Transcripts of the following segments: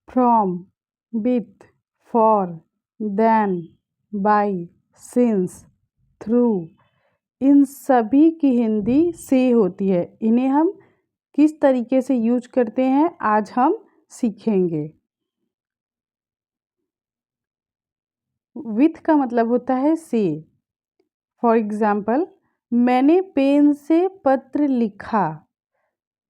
From, with, for, then, by, since, through, इन सभी की हिंदी से होती है। इन्हें हम किस तरीके से यूज करते हैं आज हम सीखेंगे। विथ का मतलब होता है से। फॉर एग्जाम्पल, मैंने पेन से पत्र लिखा।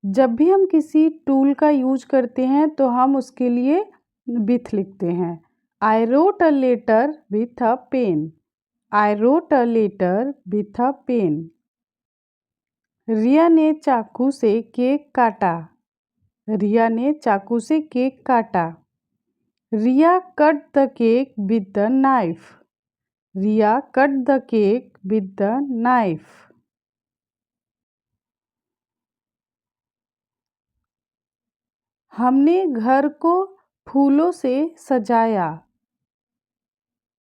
जब भी हम किसी टूल का यूज करते हैं तो हम उसके लिए विथ लिखते हैं। I wrote a letter with a pen. I wrote a letter with a pen. Riya ने चाकू से केक काटा। रिया ने चाकू से केक काटा। Riya cut the cake with the knife. Riya cut the cake with the knife. हमने घर को फूलों से सजाया।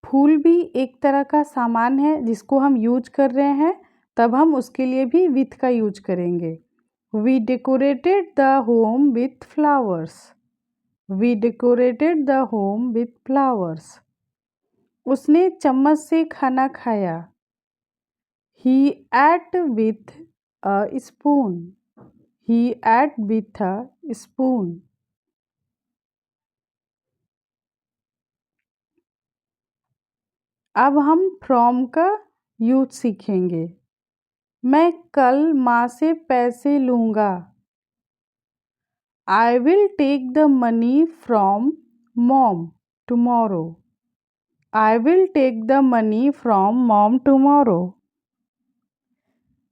फूल भी एक तरह का सामान है जिसको हम यूज कर रहे हैं, तब हम उसके लिए भी विथ का यूज करेंगे। We decorated the home with flowers. We decorated the home with flowers. उसने चम्मच से खाना खाया। He ate with a spoon. He ate with a spoon. अब हम फ्रॉम का यूज सीखेंगे। मैं कल माँ से पैसे लूँगा। I will take the money from mom tomorrow. I will take the money from mom tomorrow.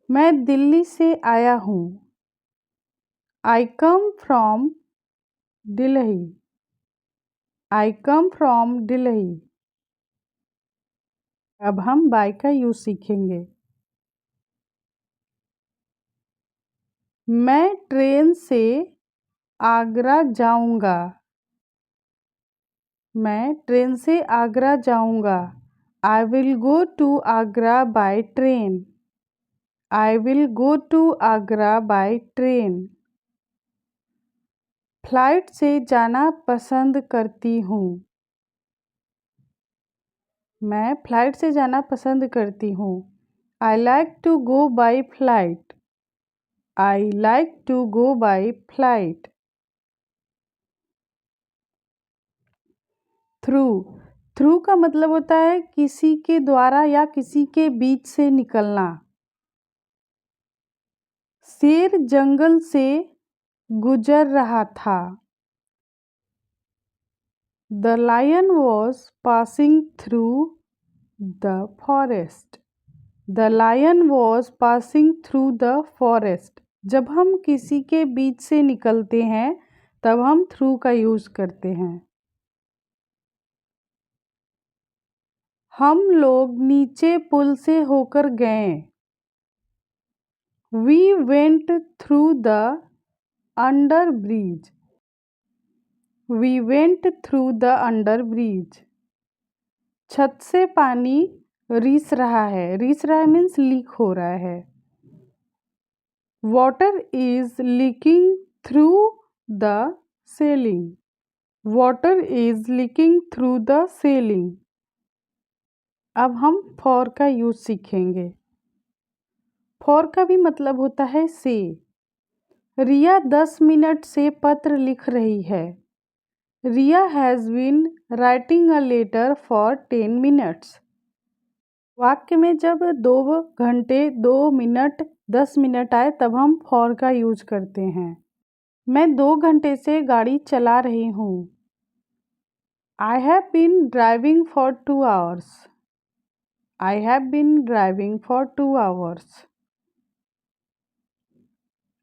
मैं दिल्ली से आया हूँ। I come from Delhi. I come from Delhi. अब हम बाय का यूज सीखेंगे। मैं ट्रेन से आगरा जाऊँगा। मैं ट्रेन से आगरा जाऊँगा। I will go to Agra by train. I will go to Agra by train. Flight से जाना पसंद करती हूँ। मैं फ्लाइट से जाना पसंद करती हूँ। I like to go by flight. I like to go by flight. Through, through का मतलब होता है किसी के द्वारा या किसी के बीच से निकलना। शेर जंगल से गुजर रहा था। The lion was passing through the forest. The lion was passing through the forest. जब हम किसी के बीच से निकलते हैं तब हम थ्रू का यूज करते हैं। हम लोग नीचे पुल से होकर गए। We went through the under bridge. We went through the under bridge. छत से पानी रिस रहा है। रिस रहा है मीन्स लीक हो रहा है। Water is leaking through the ceiling. Water is leaking through the ceiling. अब हम for का यूज सीखेंगे। for का भी मतलब होता है से। रिया 10 मिनट से पत्र लिख रही है। Riya has been writing a letter for 10 minutes. वाक्य में जब 2 घंटे 2 मिनट 10 मिनट आए तब हम फॉर का यूज करते हैं। मैं 2 घंटे से गाड़ी चला रही हूँ। I have been driving for 2 hours. I have been driving for 2 hours.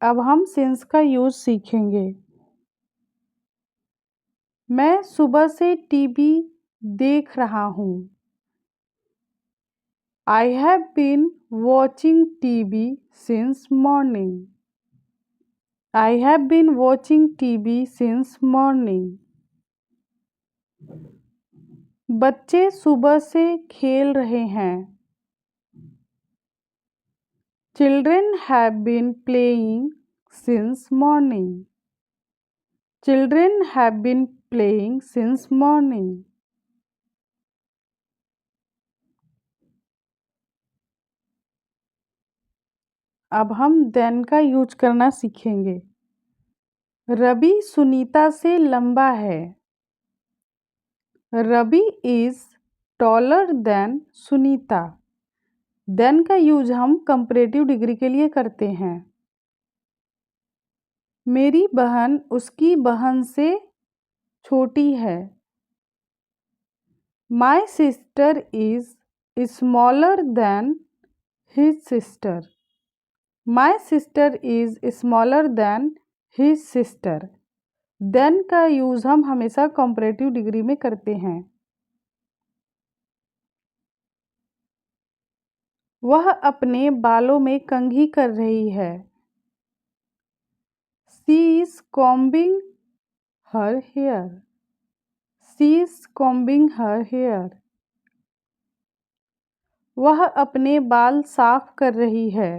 अब हम सिंस का यूज सीखेंगे। मैं सुबह से टीवी देख रहा हूँ। I have been watching TV since morning. I have been watching TV since morning. बच्चे सुबह से खेल रहे हैं। Children have been playing since morning. Children have been playing since morning. अब हम देन का यूज करना सीखेंगे। रवि सुनीता से लंबा है। Ravi is taller than Sunita. Than का यूज हम कंपैरेटिव डिग्री के लिए करते हैं। मेरी बहन उसकी बहन से छोटी है। My sister is smaller than his sister. My sister is smaller than his sister. Than का यूज़ हम हमेशा कंपैरेटिव डिग्री में करते हैं। वह अपने बालों में कंघी कर रही है। She is combing her hair. She is combing her hair. वह अपने बाल साफ कर रही है।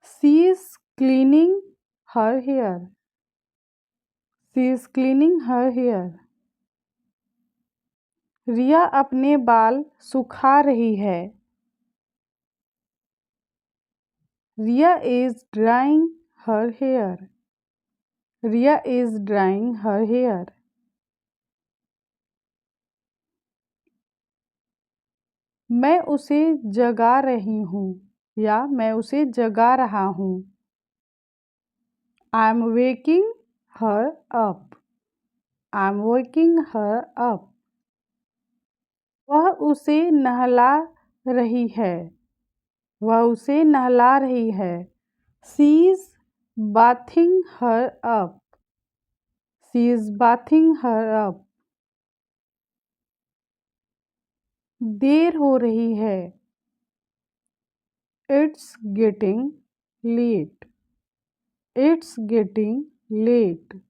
She is cleaning her hair. She is cleaning her hair. Riya अपने बाल सुखा रही है। Riya is drying her hair. Riya is drying her hair. मैं उसे जगा रही हूँ या मैं उसे जगा रहा हूँ। I am waking her up. I am waking her up. वह उसे नहला रही है। वह उसे नहला रही है। She is bathing her up. She is bathing her up. देर हो रही है। It's getting late. It's getting late.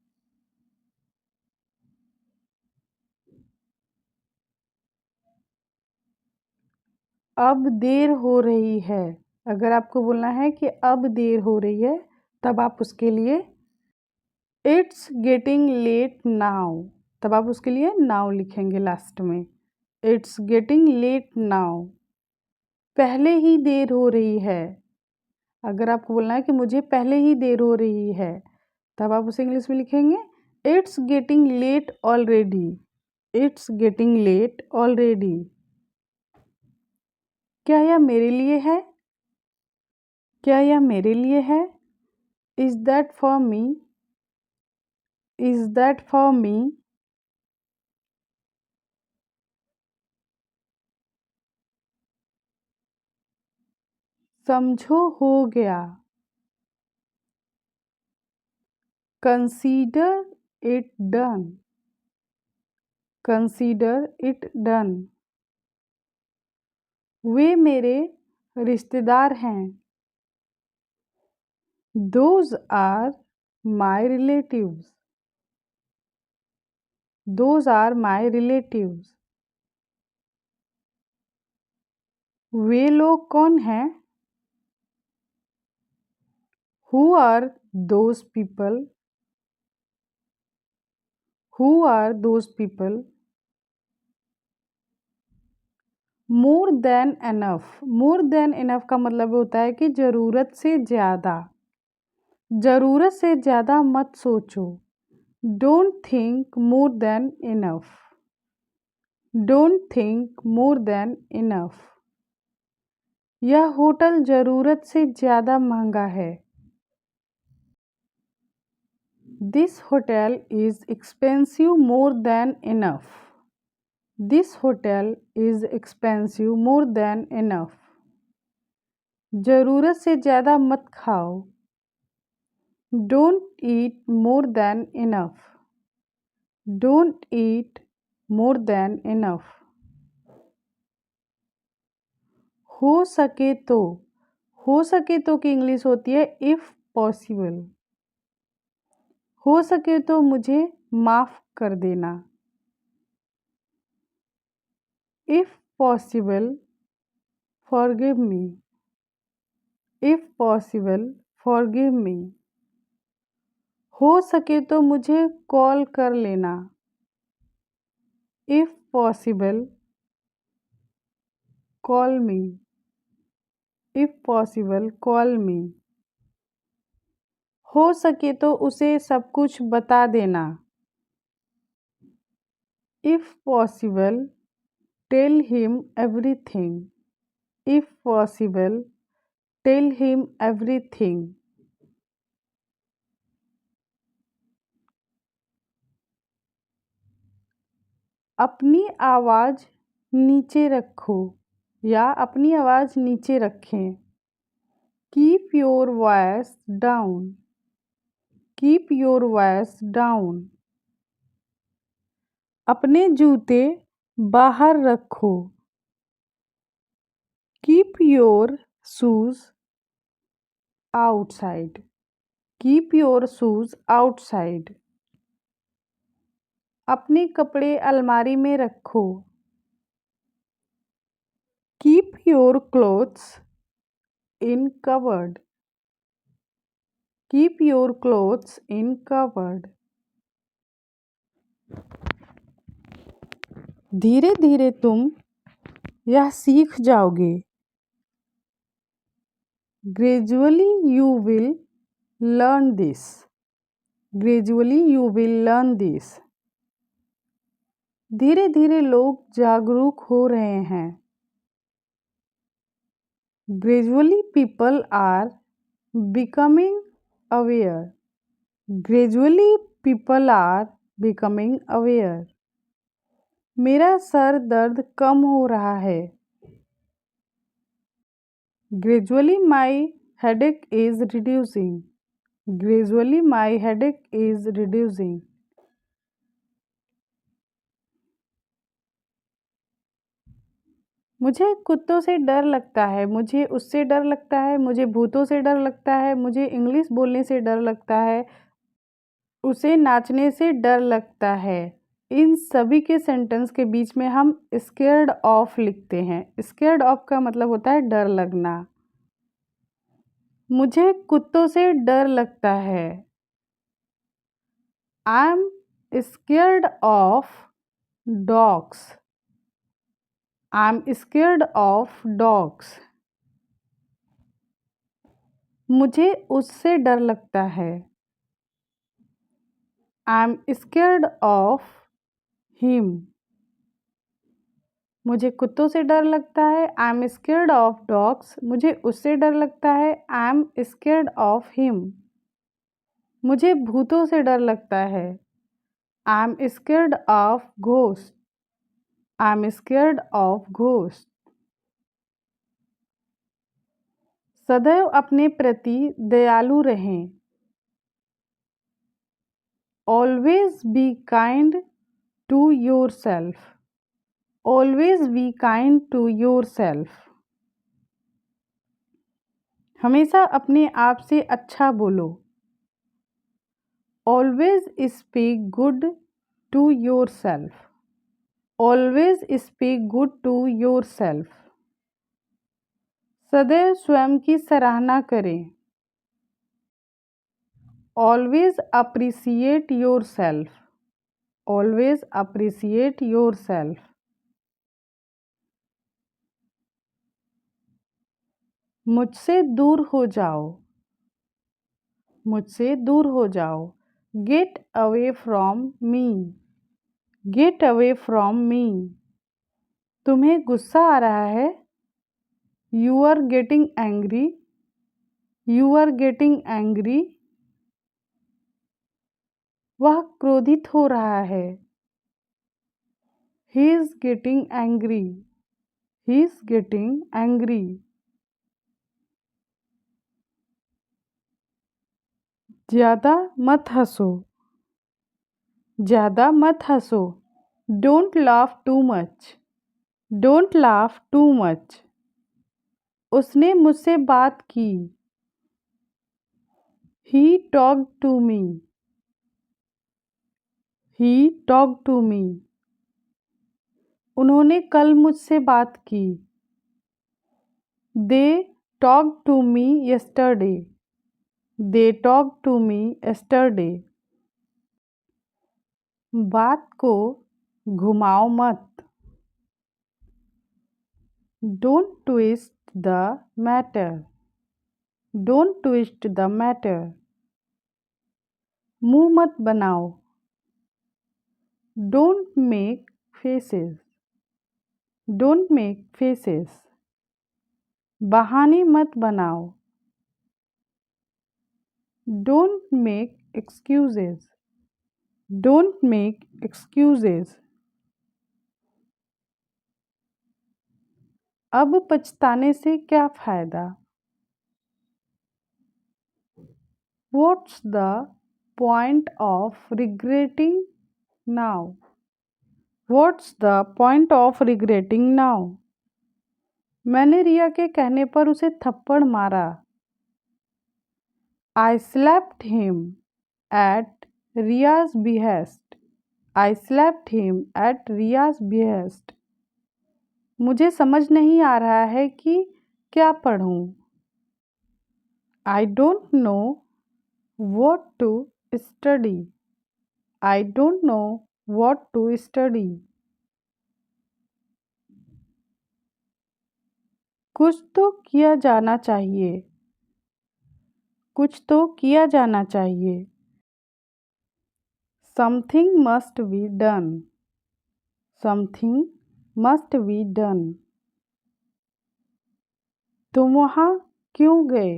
अब देर हो रही है। अगर आपको बोलना है कि अब देर हो रही है तब आप उसके लिए इट्स गेटिंग लेट नाउ, तब आप उसके लिए नाउ लिखेंगे लास्ट में। It's getting late now. पहले ही देर हो रही है। अगर आपको बोलना है कि मुझे पहले ही देर हो रही है तब आप उसे इंग्लिश में लिखेंगे it's getting late already. It's getting late already. क्या यह मेरे लिए है? क्या यह मेरे लिए है? Is that for me? Is that for me? समझो हो गया। Consider it done. Consider it done. वे मेरे रिश्तेदार हैं। Those are my relatives. Those are my relatives. वे लोग कौन हैं? Who are those people? Who are those people? More than enough. More than enough का मतलब होता है कि ज़रूरत से ज़्यादा। ज़रूरत से ज़्यादा मत सोचो। Don't think more than enough. Don't think more than enough. यह होटल ज़रूरत से ज़्यादा महंगा है। This hotel is expensive more than enough. This hotel is expensive more than enough. ज़रूरत से ज़्यादा मत खाओ। Don't eat more than enough. Don't eat more than enough. हो सके तो। हो सके तो की इंग्लिश होती है इफ़ पॉसिबल। हो सके तो मुझे माफ़ कर देना। If possible forgive me. If possible forgive me. हो सके तो मुझे कॉल कर लेना। If possible call me. If possible call me. हो सके तो उसे सब कुछ बता देना। If possible tell him everything. If possible tell him everything. अपनी आवाज़ नीचे रखो या अपनी आवाज़ नीचे रखें। Keep your voice down. Keep your voice down. अपने जूते बाहर रखो। Keep your shoes outside. Keep your shoes outside. अपने कपड़े अलमारी में रखो। Keep your clothes in cupboard. Keep your clothes in cupboard. धीरे धीरे तुम यह सीख जाओगे। Gradually you will learn this. Gradually you will learn this. धीरे धीरे लोग जागरूक हो रहे हैं। Gradually people are becoming aware. Gradually people are becoming aware. मेरा सर दर्द कम हो रहा है। Gradually my headache is reducing. Gradually my headache is reducing. मुझे कुत्तों से डर लगता है। मुझे उससे डर लगता है। मुझे भूतों से डर लगता है। मुझे इंग्लिश बोलने से डर लगता है। उसे नाचने से डर लगता है। इन सभी के सेंटेंस के बीच में हम स्केर्ड ऑफ लिखते हैं। स्केर्ड ऑफ का मतलब होता है डर लगना। मुझे कुत्तों से डर लगता है। I am scared of dogs. I am scared of dogs. मुझे उससे डर लगता है। I am scared of him. मुझे कुत्तों से डर लगता है। I am scared of dogs. मुझे उससे डर लगता है। I am scared of him. मुझे भूतों से डर लगता है। I am scared of ghost. I am scared of ghost. सदैव अपने प्रति दयालु रहें। Always be kind to yourself. Always be kind to yourself. हमेशा अपने आप से अच्छा बोलो। Always speak good to yourself. Always speak good to yourself. सदैव स्वयं की सराहना करें। Always appreciate yourself. Always appreciate yourself. मुझसे दूर हो जाओ। मुझसे दूर हो जाओ। Get away from me. Get away from me. तुम्हें गुस्सा आ रहा है। You are getting angry. You are getting angry. वह क्रोधित हो रहा है। He is getting angry. He is getting angry. ज़्यादा मत हंसो। ज़्यादा मत हंसो। Don't laugh too much. Don't laugh too much. उसने मुझसे बात की। He talked to me. He talked to me. उन्होंने कल मुझसे बात की। They talked to me yesterday. They talked to me yesterday. बात को घुमाओ मत. Don't twist the matter. Don't twist the matter. मुंह मत बनाओ. Don't make faces. Don't make faces. बहाने मत बनाओ. Don't make excuses. Don't make excuses. अब पछताने से क्या फ़ायदा? What's the point of regretting now? What's the point of regretting now? मैंने रिया के कहने पर उसे थप्पड़ मारा. I slapped him at Ria's behest. I slapped him at Ria's behest. मुझे समझ नहीं आ रहा है कि क्या पढ़ूं. I don't know what to study. I don't know what to study. कुछ तो किया जाना चाहिए. कुछ तो किया जाना चाहिए. Something must be done. Something must be done. तुम वहाँ क्यों गए?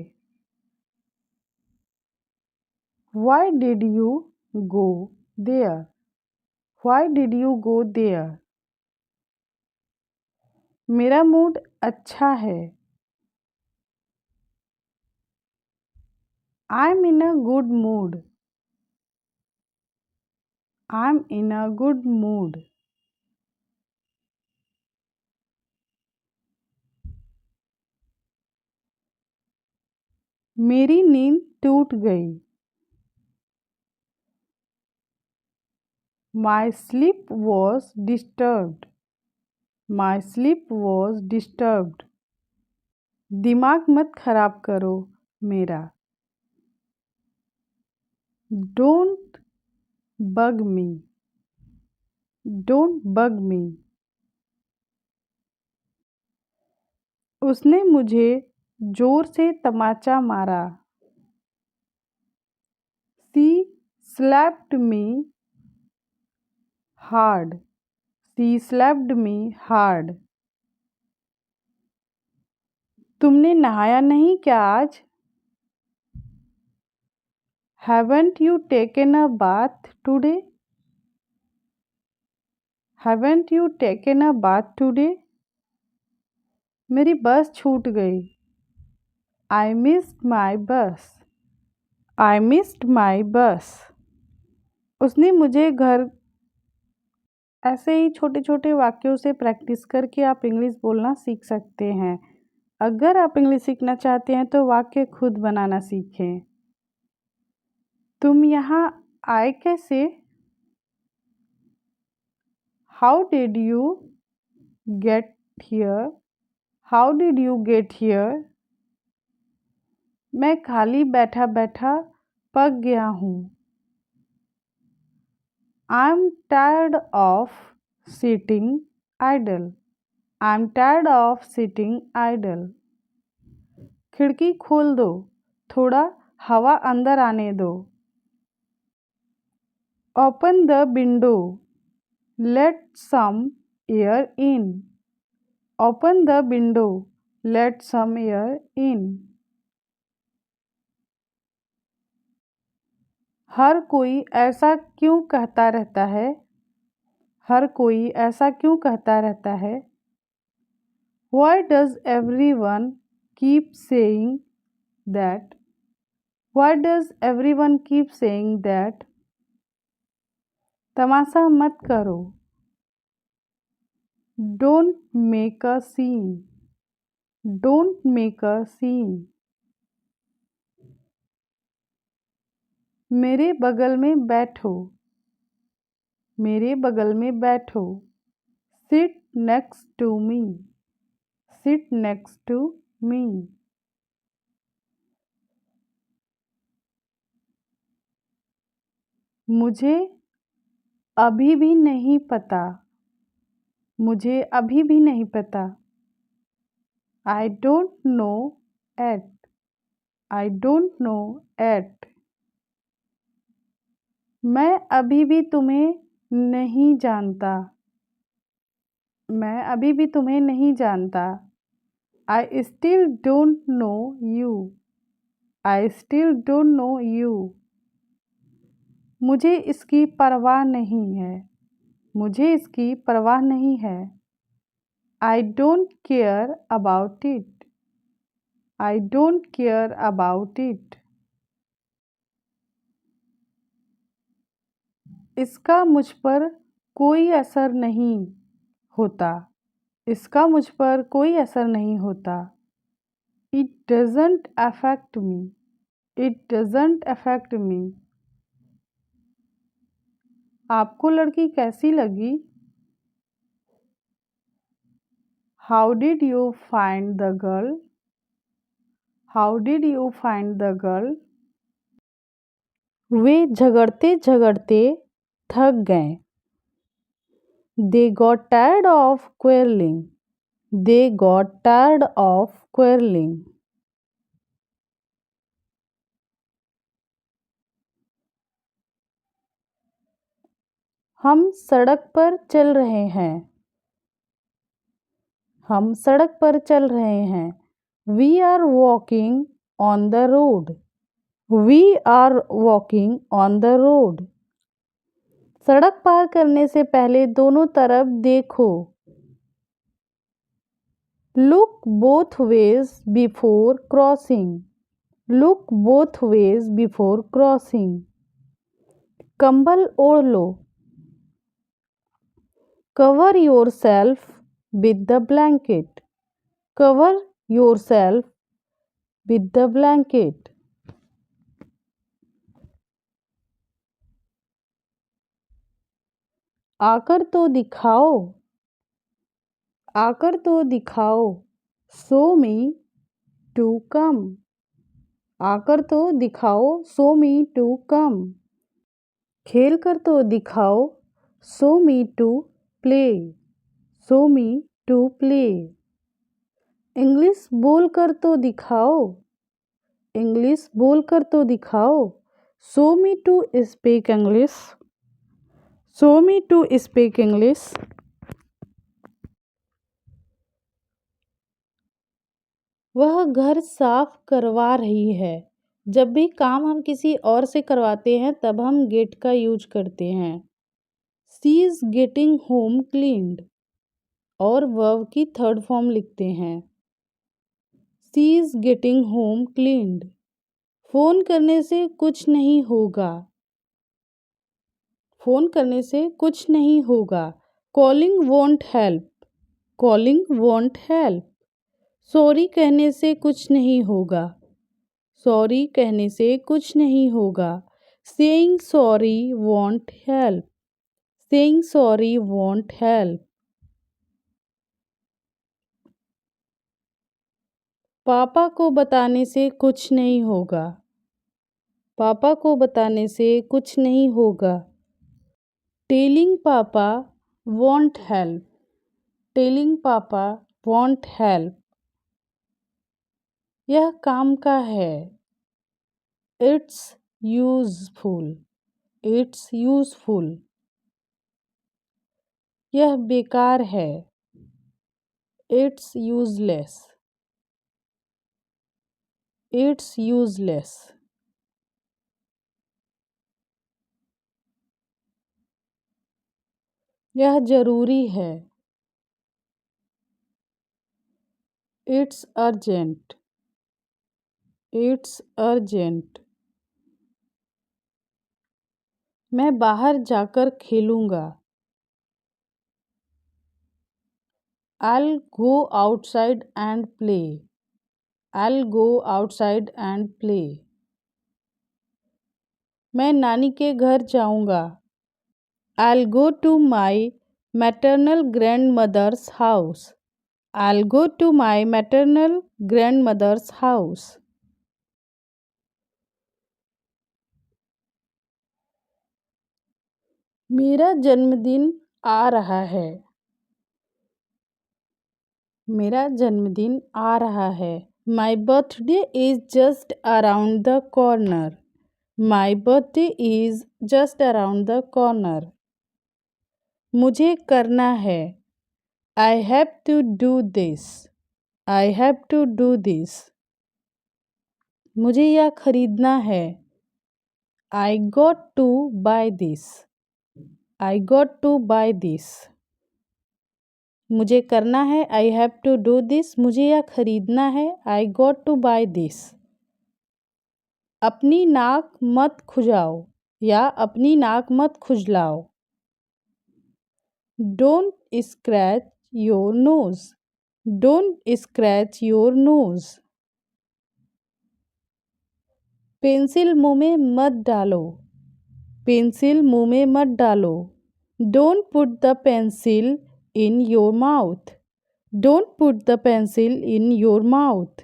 Why did you go there? Why did you go there? मेरा मूड अच्छा है. I'm in a good mood. I'm in a good mood. मेरी नींद टूट गई. My sleep was disturbed. My sleep was disturbed. दिमाग मत खराब करो मेरा. Don't bug me. Don't bug me. उसने मुझे जोर से तमाचा मारा. She slapped me hard. She slapped me hard. तुमने नहाया नहीं क्या आज? Haven't you taken a bath today? Haven't you taken a bath today? मेरी बस छूट गई. I missed my bus. I missed my bus. उसने मुझे घर. ऐसे ही छोटे छोटे वाक्यों से प्रैक्टिस करके आप इंग्लिश बोलना सीख सकते हैं. अगर आप इंग्लिश सीखना चाहते हैं तो वाक्य खुद बनाना सीखें. तुम यहाँ आए कैसे? How did you get here? How did you get here? मैं खाली बैठा बैठा पक गया हूँ. I'm tired of sitting idle. I'm tired of sitting idle. खिड़की खोल दो. थोड़ा हवा अंदर आने दो. Open the window. Let some air in. Open the window. Let some air in. हर कोई ऐसा क्यों कहता रहता है? हर कोई ऐसा क्यों कहता रहता है? Why does everyone keep saying that? Why does everyone keep saying that? तमाशा मत करो. Don't make a scene. Don't make a scene. मेरे बगल में बैठो. मेरे बगल में बैठो. Sit next to me. Sit next to me. मुझे अभी भी नहीं पता। मुझे अभी भी नहीं पता। I don't know yet. I don't know yet. मैं अभी भी तुम्हें नहीं जानता। मैं अभी भी तुम्हें नहीं जानता। I still don't know you. I still don't know you. मुझे इसकी परवाह नहीं है। मुझे इसकी परवाह नहीं है। I don't care about it. I don't care about it. इसका मुझ पर कोई असर नहीं होता। इसका मुझ पर कोई असर नहीं होता। It doesn't affect me. It doesn't affect me. आपको लड़की कैसी लगी? How did you find the girl? How did you find the girl? वे झगड़ते झगड़ते थक गए। They got tired of quarreling. They got tired of quarreling. हम सड़क पर चल रहे हैं। हम सड़क पर चल रहे हैं। We are walking on the road. We are walking on the road. सड़क पार करने से पहले दोनों तरफ देखो। Look both ways before crossing. Look both ways before crossing. कंबल ओढ़ लो। Cover yourself with the blanket. Cover yourself with the blanket. आकर तो दिखाओ। आकर तो दिखाओ। Show me to come. आकर तो दिखाओ। Show me to come. खेल कर तो दिखाओ। Show me to play. Show me to play. English बोल कर तो दिखाओ। इंग्लिश बोल कर तो दिखाओ। Show me to speak English. Show me to speak English. वह घर साफ करवा रही है। जब भी काम हम किसी और से करवाते हैं तब हम गेट का यूज करते हैं। She is getting home cleaned और वर्ब की थर्ड फॉर्म लिखते हैं। She is getting home cleaned. Phone करने से कुछ नहीं होगा। फोन करने से कुछ नहीं होगा। Calling won't help. Calling won't help. Sorry कहने से कुछ नहीं होगा। सॉरी कहने से कुछ नहीं होगा। Saying sorry won't help. Saying sorry won't help. पापा को बताने से कुछ नहीं होगा। पापा को बताने से कुछ नहीं होगा। Telling पापा won't help. Telling पापा won't help. यह काम का है। It's useful. It's useful. यह बेकार है। It's useless. It's useless. यह जरूरी है। It's urgent. It's urgent. मैं बाहर जाकर खेलूँगा। I'll go outside and play. I'll go outside and play. मैं नानी के घर जाऊँगा। I'll go to my maternal grandmother's house. I'll go to my maternal grandmother's house. . मेरा जन्मदिन आ रहा है। मेरा जन्मदिन आ रहा है। My birthday is just around the corner. My birthday is just around the corner. मुझे करना है। I have to do this. I have to do this. मुझे यह खरीदना है। I got to buy this. I got to buy this. मुझे करना है। I have to do this. मुझे यह खरीदना है। I got to buy this. अपनी नाक मत खुजाओ या अपनी नाक मत खुजलाओ। Don't scratch your nose. Don't scratch your nose. Pencil मुंह में मत डालो। पेंसिल मुंह में मत डालो। Don't put the pencil in your mouth. Don't put the pencil in your mouth.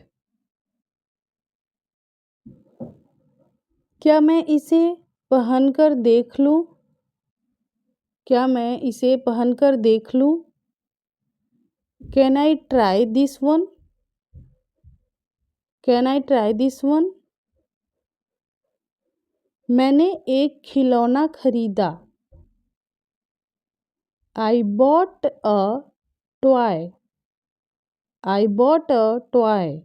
क्या मैं इसे पहनकर देख लूं? क्या मैं इसे पहनकर देख लूं? Can I try this one? Can I try this one? मैंने एक खिलौना खरीदा। I bought a toy. I bought a toy.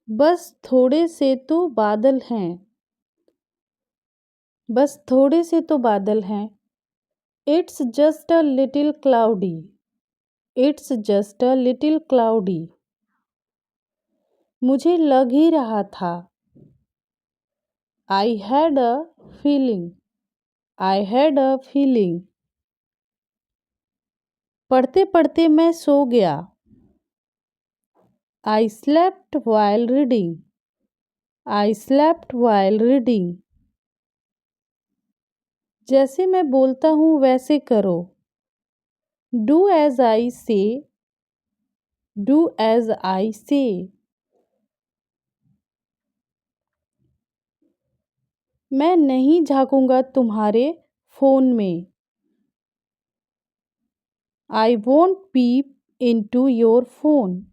बस थोड़े से तो बादल हैं। बस थोड़े से तो बादल हैं। It's just a little cloudy. It's just a little cloudy. मुझे लग ही रहा था। I had a feeling. I had a feeling. पढ़ते पढ़ते मैं सो गया। I slept while reading. I slept while reading. जैसे मैं बोलता हूँ वैसे करो। डू एज आई से। डू एज आई से। मैं नहीं झांकूंगा तुम्हारे फ़ोन में। I won't peep into your phone.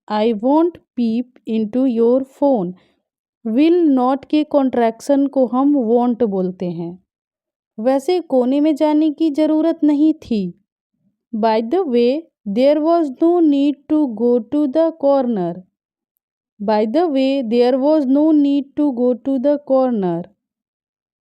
I won't peep into your phone. Will not के कॉन्ट्रैक्शन को हम वोंट बोलते हैं। वैसे कोने में जाने की ज़रूरत नहीं थी। By the way there was no need to go to the corner. By the way there was no need to go to the corner.